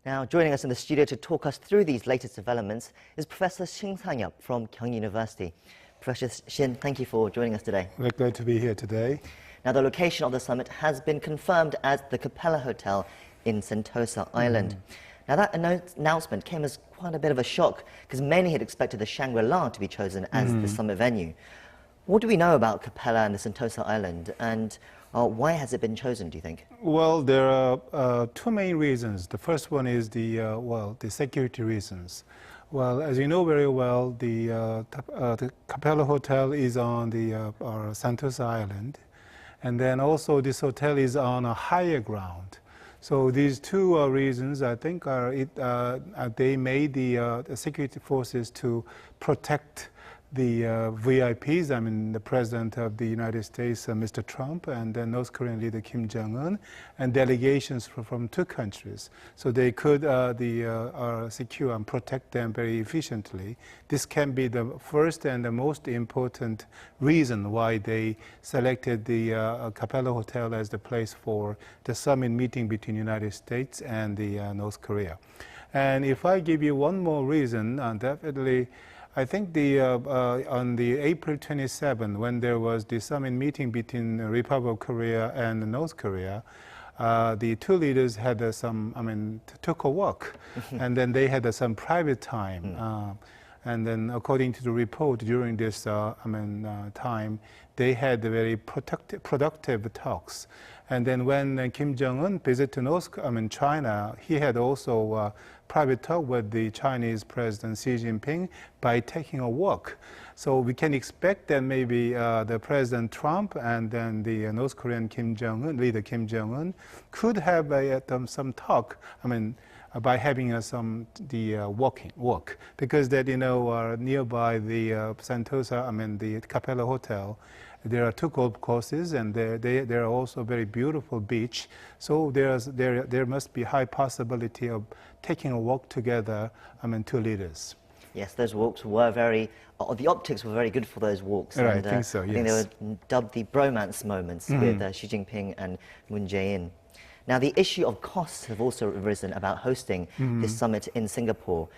Now, joining us in the studio to talk us through these latest developments is Professor Shin Sang-hyup from Kyunghee University. Professor Shin, thank you for joining us today. We're glad to be here today. Now, the location of the summit has been confirmed as the Capella Hotel in Sentosa Island. Now, that announcement came as quite a bit of a shock because many had expected the Shangri-la to be chosen as the summit venue. What do we know about Capella and the Sentosa Island, and why has it been chosen, do you think? Well, there are two main reasons. The first one is the security reasons. Well, as you know very well, the Capella Hotel is on the Sentosa Island, and then also this hotel is on a higher ground. So these two reasons, I think, they made the security forces to protect the VIPs, I mean the President of the United States, Mr. Trump, and then North Korean leader Kim Jong-un, and delegations from two countries. So they could secure and protect them very efficiently. This can be the first and the most important reason why they selected the Capella Hotel as the place for the summit meeting between the United States and the North Korea. And if I give you one more reason, definitely, I think on the April 27, when there was the summit meeting between the Republic of Korea and North Korea, the two leaders had took a walk, and then they had some private time. And then, according to the report, during this time, they had very productive talks. And then when Kim Jong-un visited China, he had also private talk with the Chinese President Xi Jinping by taking a walk. So we can expect that maybe the President Trump and then the North Korean leader Kim Jong-un could have some talk. By having walk, because that nearby the Sentosa, the Capella Hotel, there are two golf courses, and there are also very beautiful beach. So there must be high possibility of taking a walk together. Two leaders. Yes, those walks were the optics were very good for those walks. Right, and, I think so. Yes. I think they were dubbed the bromance moments with Xi Jinping and Moon Jae-in. Now, the issue of costs have also arisen about hosting this summit in Singapore.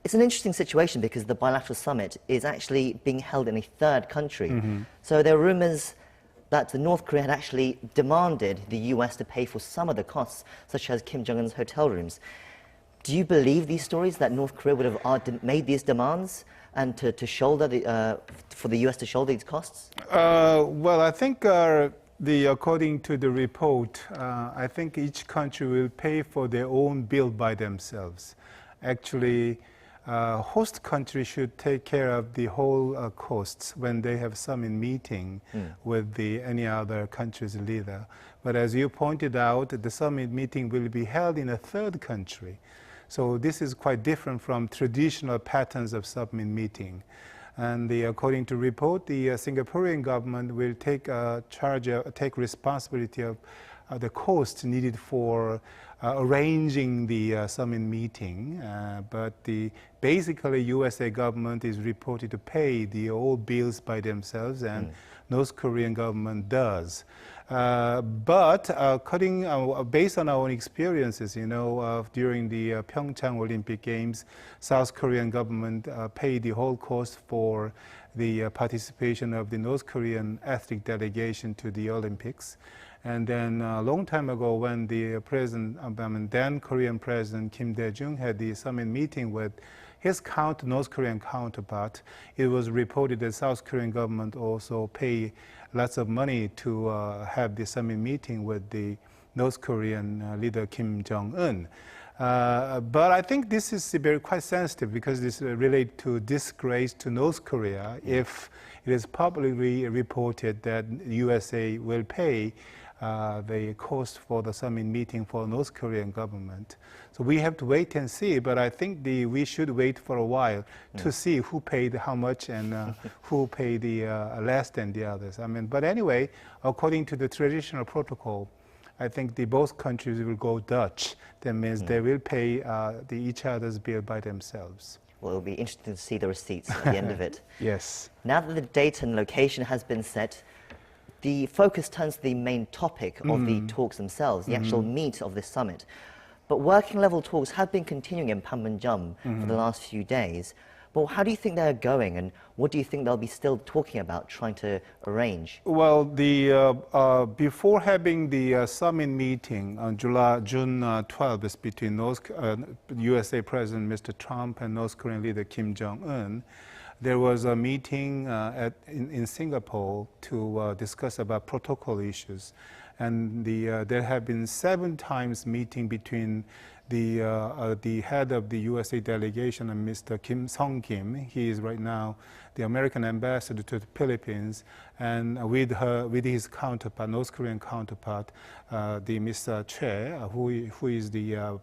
It's an interesting situation because the bilateral summit is actually being held in a third country. So there are rumors that the North Korea had actually demanded the US to pay for some of the costs, such as Kim Jong-un's hotel rooms. Do you believe these stories that North Korea would have made these demands and to shoulder for the US to shoulder these costs? Well, I think according to the report, I think each country will pay for their own bill by themselves. Actually, host country should take care of the whole costs when they have summit meeting with any other country's leader. But as you pointed out, the summit meeting will be held in a third country. So this is quite different from traditional patterns of summit meeting. And according to report, the Singaporean government will take responsibility of the cost needed for arranging the summit meeting. But basically, USA government is reported to pay all bills by themselves, and North Korean government does. But based on our own experiences, during the Pyeongchang Olympic Games, South Korean government paid the whole cost for the participation of the North Korean athletic delegation to the Olympics. And then a long time ago, when the then Korean President Kim Dae-jung had the summit meeting with his North Korean counterpart, it was reported that South Korean government also pay lots of money to have the summit meeting with the North Korean leader Kim Jong-un. But I think this is quite sensitive because this relates to disgrace to North Korea if it is publicly reported that USA will pay the cost for the summit meeting for North Korean government. So we have to wait and see, but I think we should wait for a while to see who paid how much and who paid the less than the others. But anyway, according to the traditional protocol, I think both countries will go Dutch. That means they will pay each other's bill by themselves. Well, it'll be interesting to see the receipts at the end of it. Yes. Now that the date and location has been set, the focus turns to the main topic of the talks themselves, the actual meat of this summit. But But working level talks have been continuing in Panmunjom for the last few days. But how do you think they're going, and what do you think they'll be still talking about, trying to arrange? Well, before having the summit meeting on June 12th between USA President Mr. Trump and North Korean leader Kim Jong-un, there was a meeting in Singapore to discuss about protocol issues. And there have been 7 times meeting between the head of the USA delegation and Mr. Kim. He is right now the American ambassador to the Philippines, and with his counterpart, North Korean counterpart, the Mr. Choi, who is the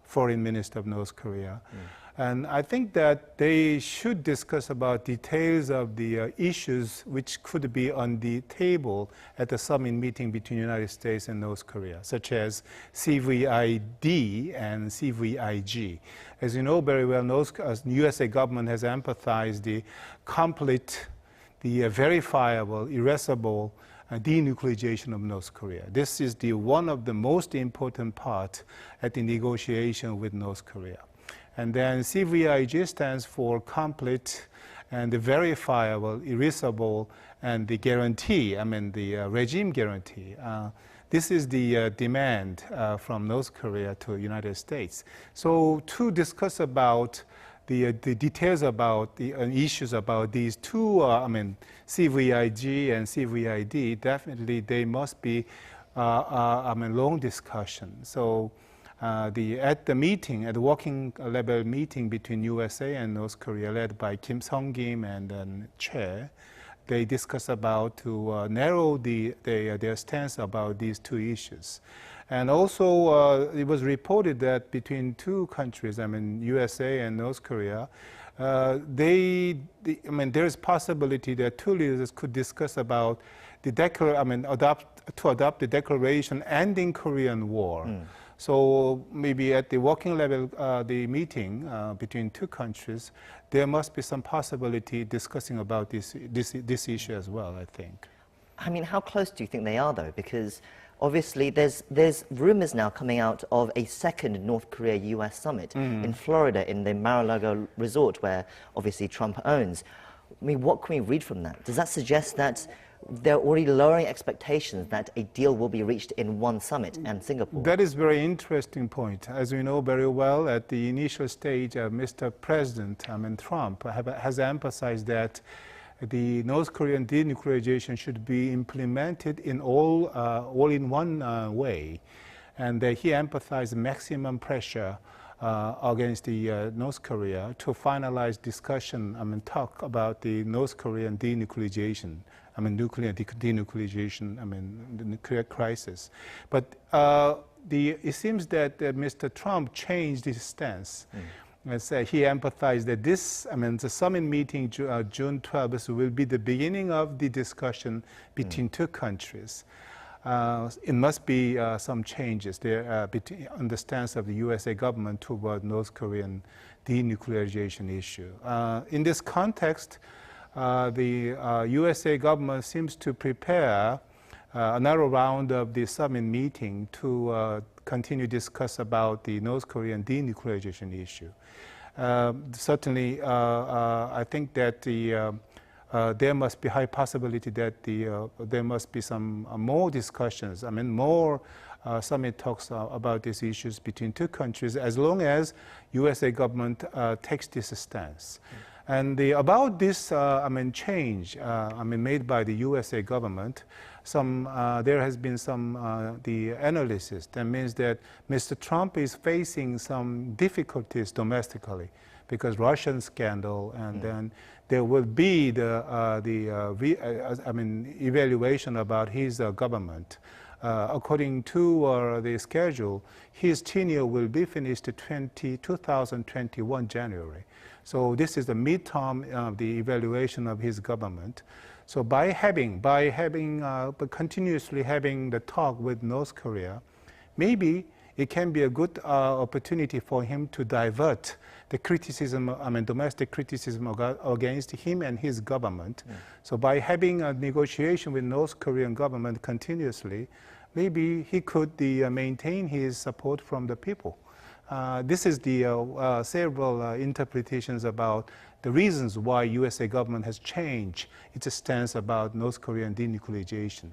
foreign minister of North Korea. And I think that they should discuss about details of the issues which could be on the table at the summit meeting between the United States and North Korea, such as CVID and CVIG. As you know very well, the USA government has emphasized the complete, the verifiable, irreversible denuclearization of North Korea. This is one of the most important part at the negotiation with North Korea. And then CVIG stands for complete and the verifiable, irreversible, and the guarantee, the regime guarantee. This is the demand from North Korea to the United States. So to discuss about the details about the issues about these two, CVIG and CVID, definitely they must be long discussion. So at the working level meeting between USA and North Korea, led by Kim Sung-kim and then Choi, they discuss about to narrow their stance about these 2 issues. And also, it was reported that between 2 countries, USA and North Korea, there is possibility that 2 leaders could discuss about adopt the declaration ending Korean War. So maybe at the working level, the meeting between 2 countries, there must be some possibility discussing about this issue as well, I think. How close do you think they are, though? Because obviously there's rumors now coming out of a second North Korea-U.S. summit in Florida, in the Mar-a-Lago resort, where obviously Trump owns. What can we read from that? Does that suggest that they're already lowering expectations that a deal will be reached in one summit and Singapore? That is a very interesting point. As we know very well, at the initial stage, Mr. President Trump has emphasized that the North Korean denuclearization should be implemented in all in one way, and he emphasized maximum pressure against the North Korea to finalize discussion, talk about the North Korean denuclearization, nuclear denuclearization, the nuclear crisis. But it seems that Mr. Trump changed his stance. He emphasized that the summit meeting June 12th will be the beginning of the discussion between 2 countries. It must be some changes there on the stance of the USA government toward North Korean denuclearization issue. In this context, the USA government seems to prepare another round of the summit meeting to continue discuss about the North Korean denuclearization issue. Certainly, I think that there must be high possibility that there must be some more discussions, more summit talks about these issues between 2 countries, as long as USA government takes this stance. And about this change made by the USA government, there has been some the analysis that means that Mr. Trump is facing some difficulties domestically because Russian scandal, and then there will be evaluation about his government. According to the schedule, his tenure will be finished 2021 January. So this is the midterm of the evaluation of his government. So by continuously having the talk with North Korea, maybe it can be a good opportunity for him to divert the criticism, domestic criticism against him and his government. So by having a negotiation with North Korean government continuously, maybe he could maintain his support from the people. This is the several interpretations about the reasons why USA government has changed its stance about North Korean denuclearization.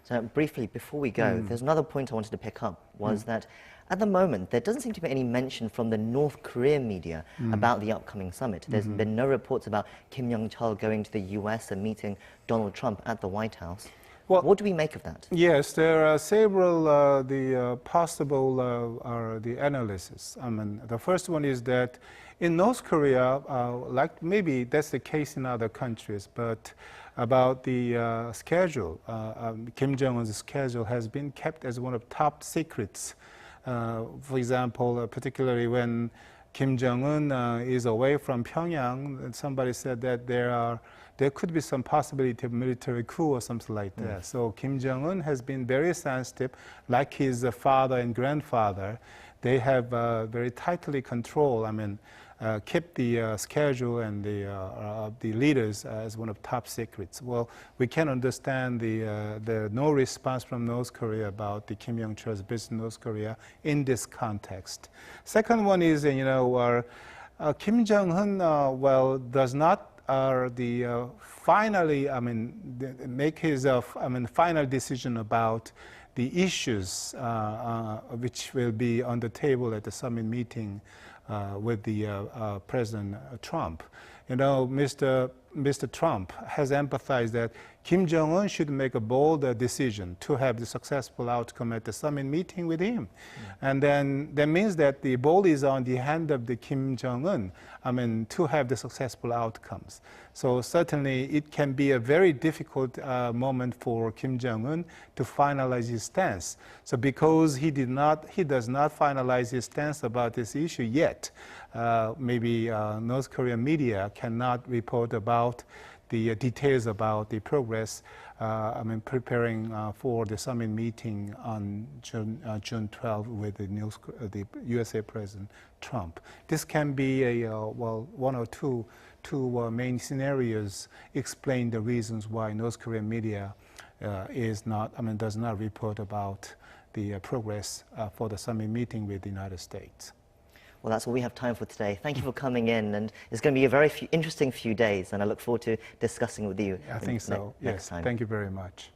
So briefly, before we go, there's another point I wanted to pick up, was that at the moment, there doesn't seem to be any mention from the North Korean media about the upcoming summit. There's been no reports about Kim Young-chul going to the US and meeting Donald Trump at the White House. Well, what do we make of that? Yes, there are several possible the analysis. I mean, the first one is that in North Korea, like maybe that's the case in other countries, but about the schedule, Kim Jong-un's schedule has been kept as one of top secrets. For example, particularly when Kim Jong-un is away from Pyongyang, somebody said that there could be some possibility of military coup or something like that. So Kim Jong-un has been very sensitive, like his father and grandfather. They have very tightly controlled, keep the schedule and the leaders as one of top secrets. Well, we can understand the no response from North Korea about the Kim Young-chul's visit to North Korea in this context. Second one is, Kim Jong-un, does not finally, make his final decision about the issues which will be on the table at the summit meeting with the President Trump. Mr. Trump has emphasized that Kim Jong-un should make a bold decision to have the successful outcome at the summit meeting with him. And then that means that the ball is on the hand of the Kim Jong-un, to have the successful outcomes. So certainly it can be a very difficult moment for Kim Jong-un to finalize his stance. So because he does not finalize his stance about this issue yet, maybe North Korean media cannot report about the details about the progress, preparing for the summit meeting on June 12 with the USA President Trump. This can be one or two main scenarios explain the reasons why North Korean media does not report about the progress for the summit meeting with the United States. Well, that's all we have time for today. Thank you for coming in, and it's going to be a very interesting few days, and I look forward to discussing with you. I think so. Next time. Thank you very much.